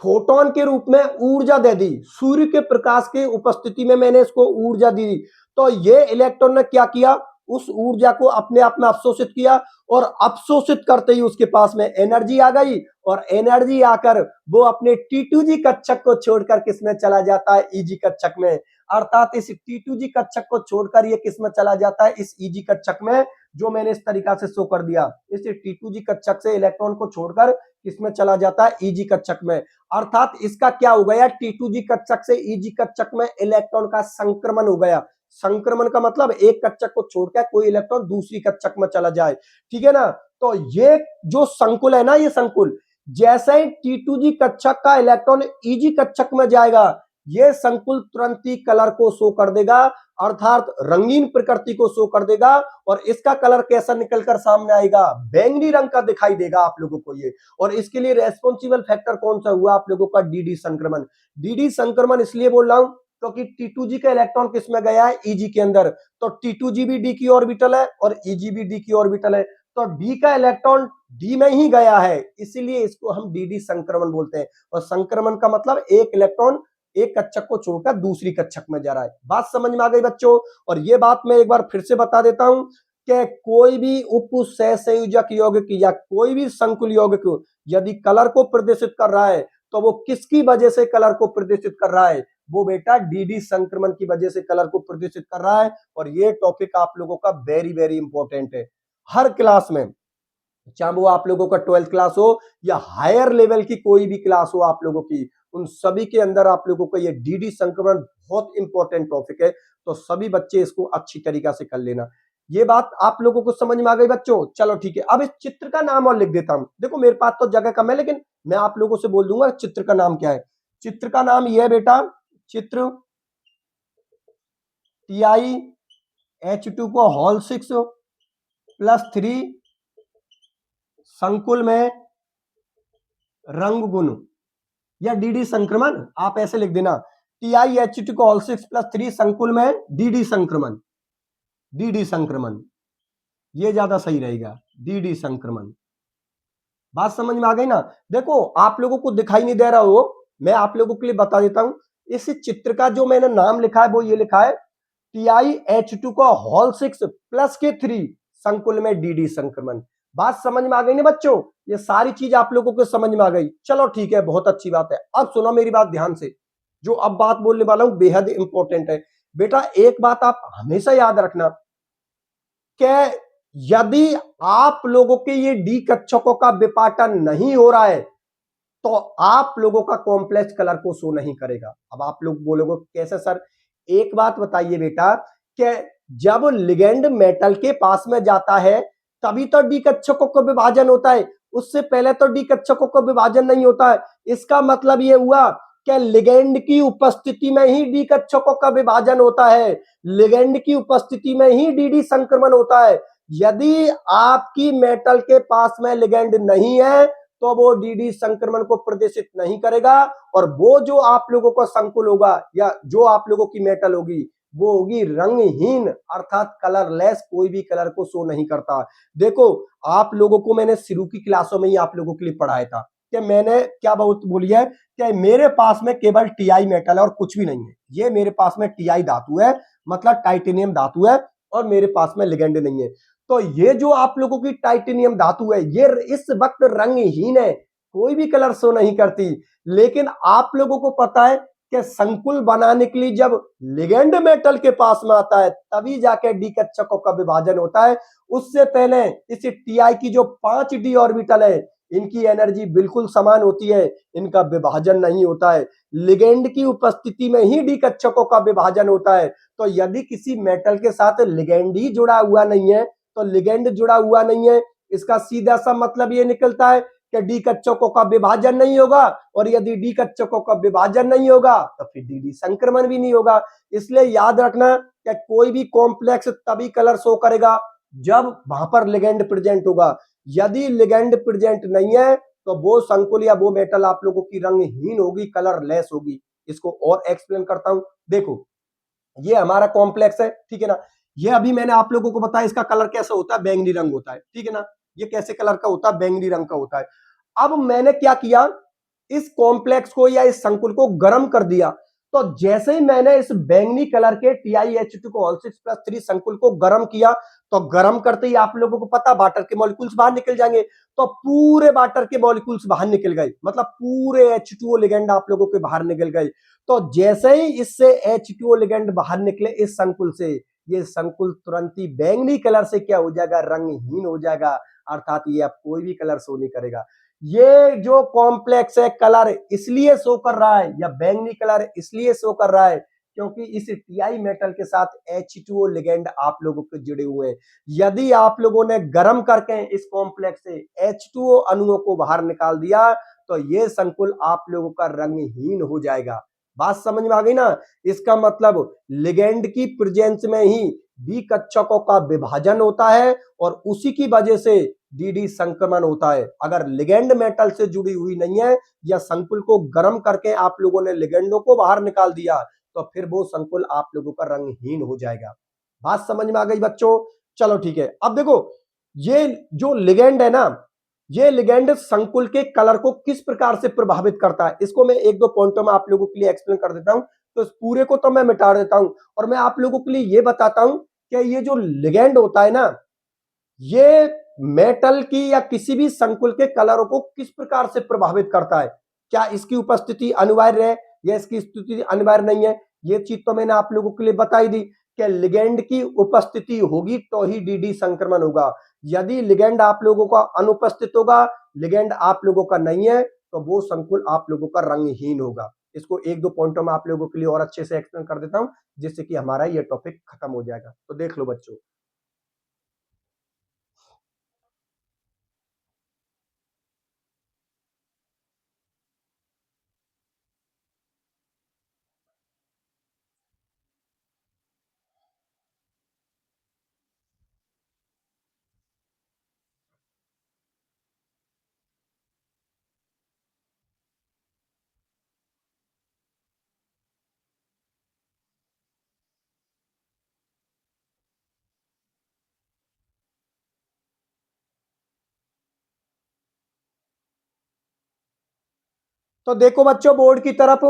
फोटोन के रूप में ऊर्जा दे दी, सूर्य के प्रकाश की उपस्थिति में मैंने इसको ऊर्जा दी। तो ये इलेक्ट्रॉन ने क्या किया, उस ऊर्जा को अपने आप में अवशोषित किया और अवशोषित करते ही उसके पास में एनर्जी आ गई और एनर्जी आकर वो अपने T2G कक्षक को छोड़कर किसमें चला जाता है, Eg कक्षक में। अर्थात इस T2G कक्षक को छोड़कर ये किसमें चला जाता है, इस Eg कक्षक में, जो मैंने इस तरीका से शो कर दिया। इस T2G कक्षक से इलेक्ट्रॉन को छोड़कर किसमें चला जाता है, Eg कक्षक में। अर्थात इसका क्या हो गया, T2G कक्षक से Eg कक्षक में इलेक्ट्रॉन का संक्रमण हो गया। संक्रमण का मतलब एक कक्षक को छोड़कर कोई इलेक्ट्रॉन दूसरी कक्षक में चला जाए, ठीक है ना। तो ये जो संकुल है ना, ये संकुल जैसे ही T2G कक्षक का इलेक्ट्रॉन Eg कक्षक में जाएगा, ये संकुल तुरंत ही कलर को शो कर देगा, अर्थात रंगीन प्रकृति को शो कर देगा। और इसका कलर कैसा निकलकर सामने आएगा, बैंगनी रंग का दिखाई देगा आप लोगों को ये। और इसके लिए रेस्पॉन्सिबल फैक्टर कौन सा हुआ आप लोगों का, डीडी संक्रमण। डीडी संक्रमण इसलिए बोल रहा हूं क्योंकि T2G का इलेक्ट्रॉन किसमें गया है, Eg के अंदर। तो T2G भी D की ऑर्बिटल है और Eg भी D की ऑर्बिटल है, तो D का इलेक्ट्रॉन D में ही गया है, इसीलिए इसको हम डीडी संक्रमण बोलते हैं। और संक्रमण का मतलब एक इलेक्ट्रॉन एक कक्षक को छोड़कर दूसरी कक्षक में जा रहा है। बात समझ में आ गई बच्चों। और ये बात मैं एक बार फिर से बता देता हूं कि कोई भी उप सहसंयोजक यौगिक या कोई भी संकुल यौगिक यदि कलर को प्रदर्शित कर रहा है तो वो किसकी वजह से कलर को प्रदर्शित कर रहा है, वो बेटा डीडी संक्रमण की वजह से कलर को प्रदर्शित कर रहा है। और ये टॉपिक आप लोगों का वेरी वेरी इंपॉर्टेंट है। हर क्लास में, चाहे वो आप लोगों का 12th क्लास हो या हायर लेवल की कोई भी क्लास हो आप लोगों की, उन सभी के अंदर आप लोगों को ये डीडी संक्रमण बहुत इंपॉर्टेंट टॉपिक है। तो सभी बच्चे इसको अच्छी तरीका से कर लेना। ये बात आप लोगों को समझ में आ गई बच्चों। चलो ठीक है, अब इस चित्र का नाम और लिख देता हूं। देखो मेरे पास तो जगह कम है, लेकिन मैं आप लोगों से बोल दूंगा चित्र का नाम क्या है। चित्र का नाम यह है बेटा, चित्र TiH2 को होल 6+3 संकुल में रंग गुण या डीडी संक्रमण, आप ऐसे लिख देना TiH2 को होल 6+3 संकुल में डीडी संक्रमण। डीडी संक्रमण ये ज्यादा सही रहेगा, डीडी संक्रमण। बात समझ में आ गई ना। देखो आप लोगों को दिखाई नहीं दे रहा हो, मैं आप लोगों के लिए बता देता हूं। इस चित्र का जो मैंने नाम लिखा है वो ये लिखा है TiH2 को होल 6+3 संकुल में डीडी संक्रमण। बात समझ में आ गई ना बच्चों, ये सारी चीज आप लोगों को समझ में आ गई। चलो ठीक है, बहुत अच्छी बात है। अब सुनो मेरी बात ध्यान से, जो अब बात बोलने वाला हूं बेहद इंपॉर्टेंट है। बेटा एक बात आप हमेशा याद रखना कि यदि आप लोगों के ये डी कक्षकों का विपाटन नहीं हो रहा है तो आप लोगों का कॉम्प्लेक्स कलर को शो नहीं करेगा। अब आप लोग बोलोगे कैसे सर, एक बात बताइए बेटा कि जब लिगेंड मेटल के पास में जाता है तभी तो डी कक्षकों का विभाजन होता है, उससे पहले तो डी कक्षकों का विभाजन नहीं होता है। इसका मतलब यह हुआ कि लिगेंड की उपस्थिति में ही डी कक्षकों का विभाजन होता है, लिगेंड की उपस्थिति में ही डीडी संक्रमण होता है। यदि आपकी मेटल के पास में लिगेंड नहीं है तो वो डीडी संक्रमण को प्रदर्शित नहीं करेगा, और वो जो आप लोगों का संकुल होगा या जो आप लोगों की मेटल होगी वो होगी रंगहीन, अर्थात कलरलेस, कोई भी कलर को शो नहीं करता। देखो आप लोगों को मैंने शुरू की क्लासों में ही आप लोगों के लिए पढ़ाया था कि मैंने क्या बहुत बोली है कि मेरे पास में केवल टीआई मेटल है और कुछ भी नहीं है। ये मेरे पास में टीआई धातु है, मतलब टाइटेनियम धातु है, और मेरे पास में लिगेंड नहीं है। तो ये जो आप लोगों की टाइटेनियम धातु है, ये इस वक्त रंगहीन है, कोई भी कलर शो नहीं करती। लेकिन आप लोगों को पता है कि संकुल बनाने के लिए जब लिगेंड मेटल के पास में आता है तभी जाके डी कक्षकों का विभाजन होता है। उससे पहले इस टीआई की जो 5 डी ऑर्बिटल है, इनकी एनर्जी बिल्कुल समान होती है, इनका विभाजन नहीं होता है। लिगेंड की उपस्थिति में ही डी कक्षकों का विभाजन होता है। तो यदि किसी मेटल के साथ लिगेंड ही जुड़ा हुआ नहीं है, तो लिगेंड जुड़ा हुआ नहीं है, इसका सीधा सा मतलब ये निकलता है कि डी कक्षकों का विभाजन नहीं होगा, और यदि डी कक्षकों का विभाजन नहीं होगा तो फिर डी संक्रमण भी नहीं होगा। इसलिए याद रखना कि कोई भी कॉम्प्लेक्स तभी कलर शो करेगा जब वहां पर लिगेंड प्रेजेंट होगा। यदि लिगेंड प्रेजेंट नहीं है तो वो संकुल या वो मेटल आप लोगों की रंगहीन होगी, कलरलेस होगी। इसको और एक्सप्लेन करता हूं। देखो, ये हमारा कॉम्प्लेक्स है, ठीक है ना। ये अभी मैंने आप लोगों को बताया इसका कलर कैसा होता है, बैंगनी रंग होता है, ठीक है ना। ये कैसे कलर का होता है, बैंगनी रंग का होता है। अब मैंने क्या किया, इस कॉम्प्लेक्स को या इस संकुल को गर्म कर दिया। तो जैसे ही मैंने इस बैंगनी कलर के TiH2 को ऑल 6+3 संकुल को गर्म किया, तो गर्म करते ही आप लोगों को पता वाटर के मॉलिक्यूल्स बाहर निकल जाएंगे। तो पूरे वाटर के मॉलिक्यूल्स बाहर निकल गए, मतलब पूरे H2O लिगेंड आप लोगों के बाहर निकल गए। तो जैसे ही इससे H2O लिगेंड बाहर निकले इस संकुल से, ये संकुल तुरंत ही बैंगनी कलर से क्या हो जाएगा, रंगहीन हो जाएगा। अर्थात ये अब कोई भी कलर शो नहीं करेगा। ये जो कॉम्प्लेक्स है कलर इसलिए शो कर रहा है, या बैंगनी कलर इसलिए शो कर रहा है क्योंकि इस टीआई मेटल के साथ H2O लिगेंड आप लोगों के जुड़े हुए हैं। यदि आप लोगों ने गर्म करके इस कॉम्प्लेक्स से H2O अणुओं को बाहर निकाल दिया तो ये संकुल आप लोगों का रंगहीन हो जाएगा। बात समझ में आ गई ना। इसका मतलब लिगेंड की प्रेजेंस में ही डी कक्षकों का विभाजन होता है और उसी की वजह से डी संक्रमण होता है। अगर लिगेंड मेटल से जुड़ी हुई नहीं है या संकुल को गर्म करके आप लोगों ने लिगेंडों को बाहर निकाल दिया तो फिर वो संकुल आप लोगों का रंगहीन हो जाएगा। बात समझ में आ गई बच्चों। चलो ठीक है। अब देखो, ये जो लिगेंड है ना, ये लिगेंड संकुल के कलर को किस प्रकार से प्रभावित करता है, इसको मैं एक दो पॉइंटों में आप लोगों के लिए एक्सप्लेन कर देता हूं। तो इस पूरे को तो मैं मिटा देता हूं और मैं आप लोगों के लिए ये बताता हूं कि ये जो लिगेंड होता है ना, ये मेटल की या किसी भी संकुल के कलरों को किस प्रकार से प्रभावित करता है। क्या इसकी उपस्थिति अनिवार्य है या इसकी स्थिति अनिवार्य नहीं है, ये चीज तो मैंने आप लोगों के लिए बताई दी कि लिगेंड की उपस्थिति होगी तो ही डी संक्रमण होगा। यदि लिगेंड आप लोगों का अनुपस्थित होगा, लिगेंड आप लोगों का नहीं है, तो वो संकुल आप लोगों का रंगहीन होगा। इसको एक दो पॉइंटों में आप लोगों के लिए और अच्छे से एक्सप्लेन कर देता हूं जिससे कि हमारा ये टॉपिक खत्म हो जाएगा। तो देख लो बच्चों। तो देखो बच्चों, बोर्ड की तरफ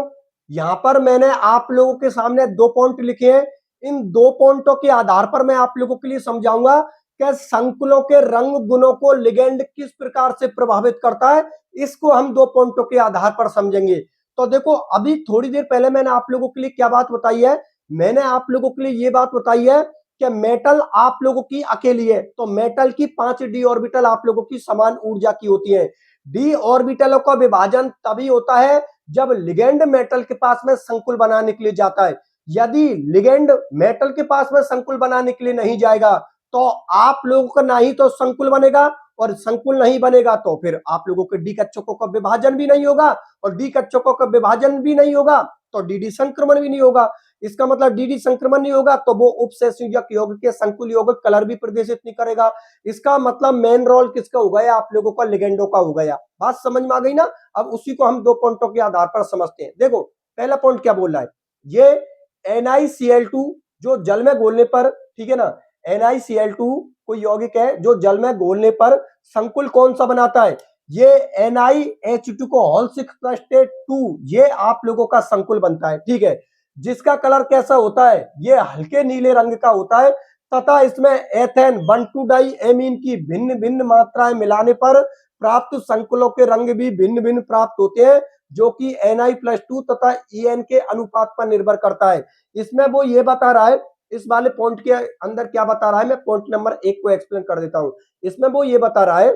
यहां पर मैंने आप लोगों के सामने दो पॉइंट लिखे हैं। इन दो पॉइंटों के आधार पर मैं आप लोगों के लिए समझाऊंगा कि संकुलों के रंग गुणों को लिगेंड किस प्रकार से प्रभावित करता है। इसको हम दो पॉइंटों के आधार पर समझेंगे। तो देखो, अभी थोड़ी देर पहले मैंने आप लोगों के लिए क्या बात बताई है, मैंने आप लोगों के लिए ये बात बताई है कि मेटल आप लोगों की अकेली है, तो मेटल की 5 डी ऑर्बिटल आप लोगों की समान ऊर्जा की होती है। डी ऑर्बिटलों का विभाजन तभी होता है जब लिगेंड मेटल के पास में संकुल बनाने के लिए जाता है। यदि लिगेंड मेटल के पास में संकुल बनाने के लिए नहीं जाएगा तो आप लोगों का ना ही तो संकुल बनेगा, और संकुल नहीं बनेगा तो फिर आप लोगों के डी कक्षकों का विभाजन भी नहीं होगा, और डी कक्षकों का विभाजन भी नहीं होगा तो डी संक्रमण भी नहीं होगा। इसका मतलब डी संक्रमण नहीं होगा तो वो उपसंयोजक यौगिक के संकुल यौगिक कलर भी प्रदर्शित नहीं करेगा। इसका मतलब मेन रोल किसका हो गया, आप लोगों का लिगेंडो का हो गया। बात समझ में आ गई ना। अब उसी को हम दो पॉइंटों के आधार पर समझते हैं। देखो, पहला पॉइंट क्या बोल रहा है, ये NiCl2 जो जल में घोलने पर, ठीक है ना, NiCl2 कोई यौगिक है जो जल में घोलने पर संकुल कौन सा बनाता है, ये NiH2 को होल 6+2 ये आप लोगों का संकुल बनता है, ठीक है। जिसका कलर कैसा होता है, ये हल्के नीले रंग का होता है तथा इसमें एथेन 1,2 डाई एमीन की भिन्न भिन्न मात्राएं मिलाने पर प्राप्त संकुलों के रंग भी भिन्न भिन्न प्राप्त होते हैं, जो कि Na+2 तथा En के अनुपात पर निर्भर करता है। इसमें वो ये बता रहा है, इस वाले पॉइंट के अंदर क्या बता रहा है, मैं पॉइंट नंबर 1 को एक्सप्लेन कर देता हूं। इसमें वो ये बता रहा है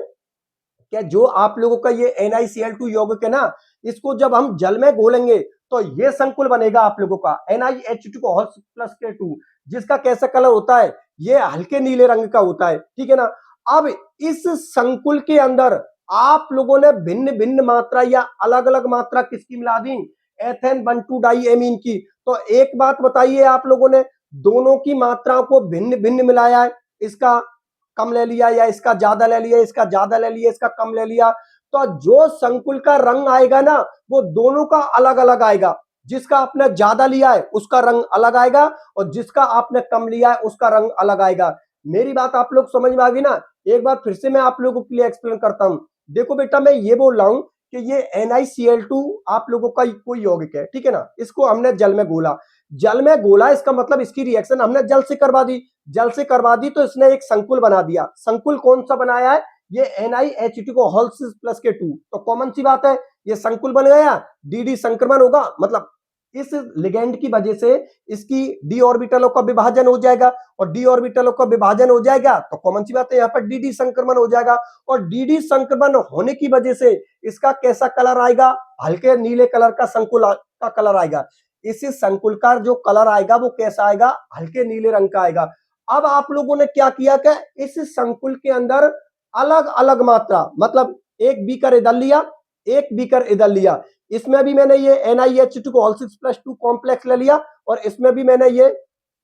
कि जो आप लोगों का ये NiCl2 यौगिक है ना, इसको जब हम जल में घोलेंगे तो ये संकुल बनेगा आप लोगों का NiH2+K2, जिसका कैसा कलर होता है, ये हल्के नीले रंग का होता है, ठीक है ना। अब इस संकुल के अंदर आप लोगों ने भिन्न भिन्न मात्रा या अलग अलग मात्रा किसकी मिला दी, एथेन 1,2 डाई एमीन की। तो एक बात बताइए, आप लोगों ने दोनों की मात्राओं को भिन्न भिन्न मिलाया है, इसका कम ले लिया या इसका ज्यादा ले लिया, इसका ज्यादा ले लिया, इसका कम ले लिया, तो जो संकुल का रंग आएगा ना, वो दोनों का अलग अलग आएगा। जिसका आपने ज्यादा लिया है उसका रंग अलग आएगा, और जिसका आपने कम लिया है उसका रंग अलग आएगा। मेरी बात आप लोग समझ में आ गई ना। एक बार फिर से मैं आप लोगों के लिए एक्सप्लेन करता हूं। देखो बेटा, मैं ये बोल रहा हूं कि ये NiCl2 आप लोगों का कोई यौगिक है, ठीक है ना। इसको हमने जल में घोला, जल में घोला, इसका मतलब इसकी रिएक्शन हमने जल से करवा दी, जल से करवा दी तो इसने एक संकुल बना दिया। संकुल कौन सा बनाया है, ये NiH2+K2। तो कॉमन सी बात है, ये संकुल बन गया, डी संक्रमण होगा, मतलब इस लिगेंड की वजह से इसकी डी ऑर्बिटलों का विभाजन हो जाएगा, और डी ऑर्बिटलों का विभाजन हो जाएगा तो कॉमन सी बात है यहाँ पर डी संक्रमण हो जाएगा। और डी संक्रमण होने की वजह से इसका कैसा कलर आएगा, हल्के नीले कलर का संकुल का कलर आएगा। इस संकुल का जो कलर आएगा वो कैसा आएगा, हल्के नीले रंग का आएगा। अब आप लोगों ने क्या किया कि इस संकुल के अंदर अलग अलग मात्रा, मतलब एक बीकर इधर लिया, एक बीकर इधर लिया, इसमें भी मैंने ये NiH2+2 कॉम्प्लेक्स ले लिया, और इसमें भी मैंने ये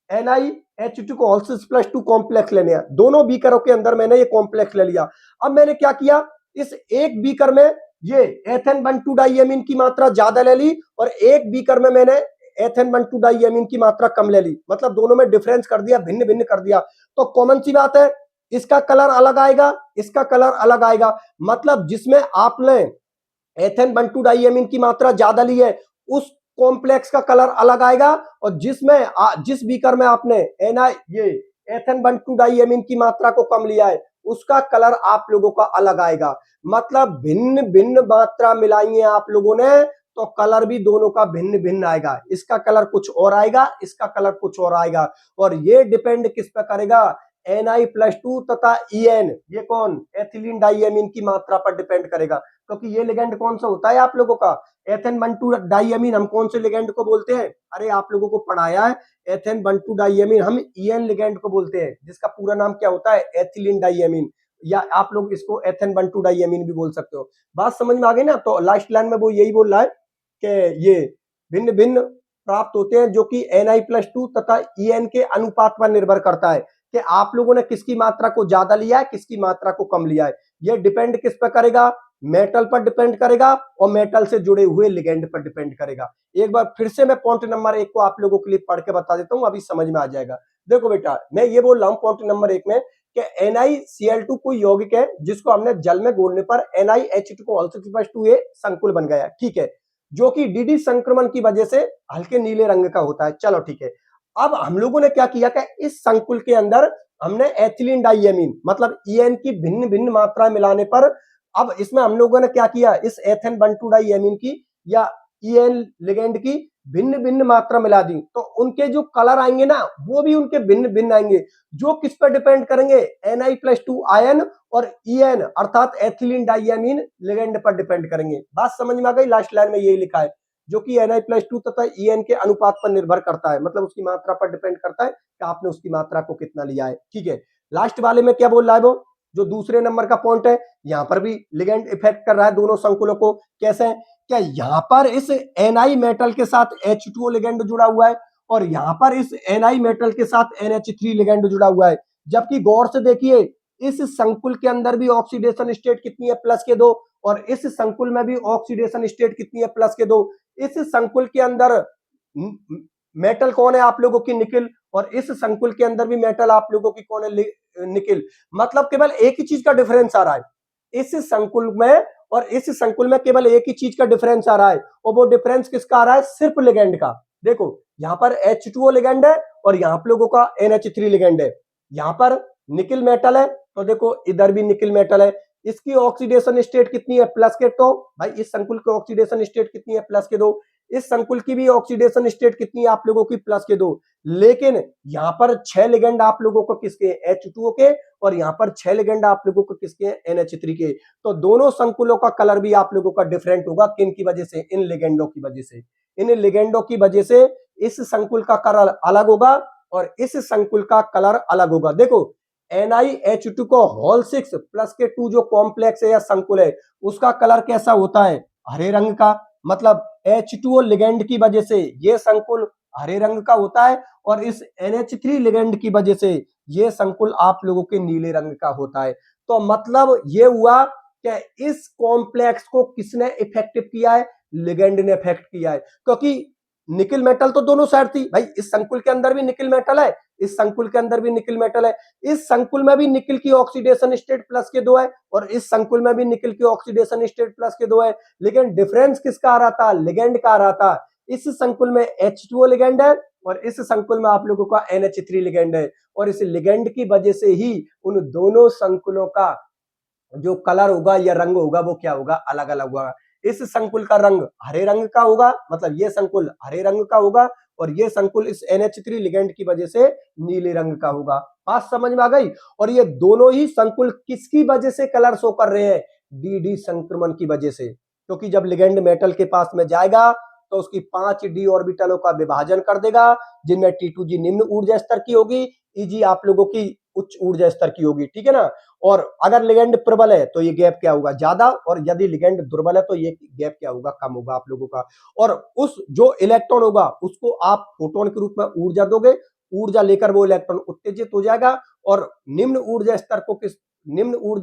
NiH2+2 कॉम्प्लेक्स ले लिया। दोनों बीकरों के अंदर मैंने ये कॉम्प्लेक्स ले लिया। अब मैंने क्या किया, इस एक बीकर में ये एथेन 1,2 डाइएमीन की मात्रा ज्यादा ले ली, और एक बीकर में मैंने एथेन 1,2 डाइएमीन की मात्रा कम ले ली, मतलब दोनों में डिफरेंस कर दिया, भिन्न भिन्न कर दिया। तो कॉमन सी बात है, इसका कलर अलग आएगा, इसका कलर अलग आएगा। मतलब जिसमें आपने एथेन 1,2 डाइएमीन की मात्रा ज्यादा ली है उस कॉम्प्लेक्स का कलर अलग आएगा, और जिस बीकर में आपने ये एथेन 1,2 डाइएमीन की मात्रा को कम लिया है उसका कलर आप लोगों का अलग आएगा। मतलब भिन्न भिन्न मात्रा मिलाई है आप लोगों ने तो कलर भी दोनों का भिन्न भिन्न आएगा। इसका कलर कुछ और आएगा, इसका कलर कुछ और आएगा, और ये डिपेंड किस पे करेगा, Na+2 तथा En, ये कौन, एथिलीन डाइएमीन की मात्रा पर डिपेंड करेगा। क्योंकि ये लिगेंड कौन सा होता है आप लोगों का, एथेन 1,2 डाइएमीन। हम कौन से लिगेंड को बोलते हैं, अरे आप लोगों को पढ़ाया है, एथेन 1,2 डाइएमीन हम En लिगेंड को बोलते हैं, जिसका पूरा नाम क्या होता है, एथिलीन डाइएमीन, या आप लोग इसको एथेन 1,2 डाइएमीन भी बोल सकते हो। बात समझ में आ गई ना। तो लास्ट लाइन में वो यही बोल रहा है कि ये भिन्न भिन्न प्राप्त होते हैं, जो कि Na+2 तथा En के अनुपात पर निर्भर करता है कि आप लोगों ने किसकी मात्रा को ज्यादा लिया है, किसकी मात्रा को कम लिया है। ये डिपेंड किस पर करेगा, मेटल पर डिपेंड करेगा, और मेटल से जुड़े हुए लिगेंड पर डिपेंड करेगा। एक बार फिर से मैं पॉइंट नंबर 1 को आप लोगों के लिए पढ़ के बता देता हूं, अभी समझ में आ जाएगा। देखो बेटा, मैं ये बोल रहा हूं पॉइंट नंबर 1 में कि NiCl2 कोई यौगिक है जिसको हमने जल में घोलने पर NiH2+2 ये संकुल बन गया, ठीक है, जो कि डी संक्रमण की वजह से हल्के नीले रंग का होता है। चलो ठीक है। अब हम लोगों ने क्या किया कि इस संकुल के अंदर हमने एथिलीन डाइएमीन मतलब En की भिन्न भिन्न मात्रा मिलाने पर, अब इसमें हम लोगों ने क्या किया, इस एथेन 1,2 डाइएमीन की या En लिगेंड की भिन्न भिन्न मात्रा मिला दी, तो उनके जो कलर आएंगे ना वो भी उनके भिन्न भिन्न आएंगे, जो किस पर डिपेंड करेंगे, Na+2 आयन और En अर्थात एथिलीन डाइएमीन लिगेंड पर डिपेंड करेंगे। बात समझ में आ गई। लास्ट लाइन में यही लिखा है, जो कि Na+2 तथा En के अनुपात पर निर्भर करता है, मतलब उसकी मात्रा पर डिपेंड करता है कि आपने उसकी मात्रा को कितना लिया है, ठीक है। लास्ट वाले में क्या बोल रहा है वो, जो दूसरे नंबर का पॉइंट है, यहां पर भी लिगेंड इफेक्ट कर रहा है दोनों संकुलों को। कैसे, क्या यहां पर इस Ni मेटल के साथ H2O लिगेंड जुड़ा हुआ है, और यहां पर इस Ni मेटल के साथ NH3 लिगेंड जुड़ा हुआ है। जबकि गौर से देखिए, इस संकुल के अंदर भी ऑक्सीडेशन स्टेट कितनी है, +2, और इस संकुल में भी ऑक्सीडेशन स्टेट कितनी है, +2। इस संकुल के अंदर मेटल कौन है आप लोगों की, निकिल, और इस संकुल के अंदर भी मेटल आप लोगों की कौन है, निकिल। मतलब केवल एक ही चीज का डिफरेंस आ रहा है इस संकुल में, और इस संकुल में केवल एक ही चीज का डिफरेंस आ रहा है, और वो डिफरेंस किसका आ रहा है, सिर्फ लिगेंड का। देखो यहां पर H2O लिगेंड है और यहां आप लोगों का NH3 लिगेंड है। यहां पर निकिल मेटल है, तो देखो इधर भी निकिल मेटल है, इसकी ऑक्सीडेशन स्टेट कितनी है, प्लस के, तो भाई इस संकुल की ऑक्सीडेशन स्टेट कितनी है, प्लस के 2, इस संकुल की भी ऑक्सीडेशन स्टेट कितनी है आप लोगों की, प्लस के 2। लेकिन यहां पर 6 लिगेंड आप लोगों को किसके, H2O के, और यहां पर 6 लिगेंड आप लोगों को किसके, NH3 के। तो दोनों संकुलों का कलर भी आप लोगों का डिफरेंट होगा, किन की वजह से, इन लिगेंडों की वजह से। इन लिगेंडों की वजह से इस संकुल का कलर अलग होगा और इस संकुल का कलर अलग होगा। देखो NiH2 को होल 6 प्लस के 2 जो कॉम्प्लेक्स है या संकुल है, उसका कलर कैसा होता है, हरे रंग का। मतलब H2O लिगेंड की वजह से ये संकुल हरे रंग का होता है और इस NH3 लिगेंड की वजह से ये संकुल आप लोगों के नीले रंग का होता है। तो मतलब ये हुआ कि इस कॉम्प्लेक्स को किसने इफेक्टिव किया है, लिगेंड ने इफेक्ट किया है। क्योंकि निकिल मेटल तो दोनों साइड थी भाई, इस संकुल के अंदर भी निकिल मेटल है, इस संकुल के अंदर भी निकिल मेटल है, इस संकुल में भी निकिल की ऑक्सीडेशन स्टेट प्लस के 2 है और इस संकुल में भी निकिल की ऑक्सीडेशन स्टेट प्लस के 2 है। लेकिन डिफरेंस किसका आ रहा था, लिगेंड का आ रहा था। इस संकुल में H2O लिगेंड है और इस संकुल में आप लोगों का NH3 लिगेंड है, और इस लिगेंड की वजह से ही उन दोनों संकुलों का जो कलर होगा या रंग होगा वो क्या होगा, अलग अलग होगा। इस संकुल का रंग हरे रंग का होगा, मतलब ये संकुल हरे रंग का होगा और ये संकुल इस NH3 लिगेंड की वजह से नीले रंग का होगा। बात समझ में आ गई। और ये दोनों ही संकुल किसकी वजह से कलर शो कर रहे हैं, डी संक्रमण की वजह से। क्योंकि जब लिगेंड मेटल के पास में जाएगा तो उसकी 5 डी ऑर्बिटलों का विभाजन कर देगा, जिनमें T2G निम्न ऊर्जा स्तर की होगी, Eg आप लोगों की उच्च ऊर्जा स्तर की होगी, ठीक है ना। और अगर लिगेंड प्रबल है तो ये गैप क्या होगा, ज्यादा, और यदि लिगेंड दुर्बल है तो ये गैप क्या होगा, कम होगा आप लोगों का। और उस जो इलेक्ट्रॉन होगा उसको आप फोटोन के रूप में ऊर्जा दोगे, ऊर्जा लेकर वो इलेक्ट्रॉन उत्तेजित हो जाएगा और निम्न ऊर्जा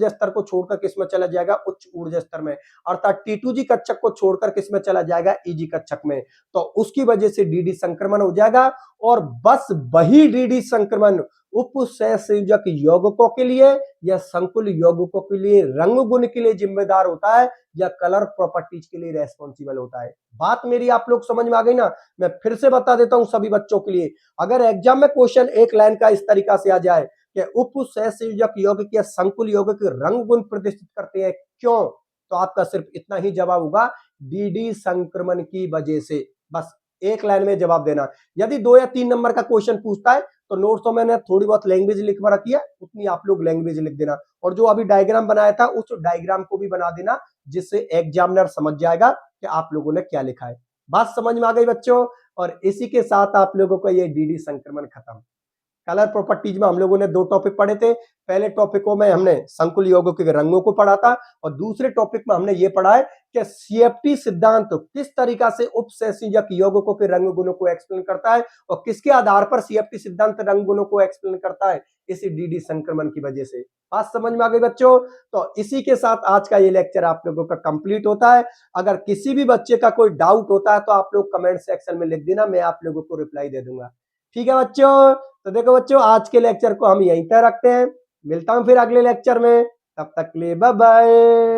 स्तर को छोड़कर किस में चला जाएगा, उच्च ऊर्जा स्तर में, अर्थात T2G कक्षक को छोड़कर किस में चला जाएगा, Eg कक्षक में। तो उसकी वजह से डी संक्रमण हो जाएगा और बस वही डी संक्रमण उपसहसंयोजक यौगिकों के लिए या संकुल यौगिकों के लिए रंग गुण के लिए जिम्मेदार होता है या कलर प्रॉपर्टीज के लिए रेस्पॉन्सिबल होता है। बात मेरी आप लोग समझ में आ गई ना। मैं फिर से बता देता हूं सभी बच्चों के लिए, अगर एग्जाम में क्वेश्चन एक लाइन का इस तरीका से आ जाए कि उपसहसंयोजक यौगिक या संकुल यौगिक रंग गुण प्रदर्शित करते हैं क्यों, तो आपका सिर्फ इतना ही जवाब होगा, डी संक्रमण की वजह से। बस एक लाइन में जवाब देना। यदि 2 या 3 नंबर का क्वेश्चन पूछता है तो नोट्स तो मैंने थोड़ी बहुत लैंग्वेज लिख रखी है, उतनी आप लोग लैंग्वेज लिख देना, और जो अभी डायग्राम बनाया था उस डायग्राम को भी बना देना, जिससे एग्जामिनर समझ जाएगा कि आप लोगों ने क्या लिखा है। बात समझ में आ गई बच्चों। और इसी के साथ आप लोगों का ये डी संक्रमण खत्म। कलर प्रॉपर्टीज में हम लोगों ने 2 टॉपिक पढ़े थे। पहले टॉपिकों में हमने संकुल यौगिकों के रंगों को पढ़ा था और दूसरे टॉपिक में हमने ये पढ़ा है कि सीएफटी सिद्धांत किस तरीका से उपसहसंयोजक यौगिकों के रंग गुणों को एक्सप्लेन करता है और किसके आधार पर सीएफटी सिद्धांत रंग गुणों को एक्सप्लेन करता है, इसी डी संक्रमण की वजह से। बात समझ में आ गई बच्चों। तो इसी के साथ आज का ये लेक्चर आप लोगों का कंप्लीट होता है। अगर किसी भी बच्चे का कोई डाउट होता है तो आप लोग कमेंट सेक्शन में लिख देना, मैं आप लोगों को रिप्लाई दे दूंगा। ठीक है बच्चों। तो देखो बच्चों, आज के लेक्चर को हम यहीं पर रखते हैं। मिलता हूं फिर अगले लेक्चर में, तब तक के लिए बाय बाय।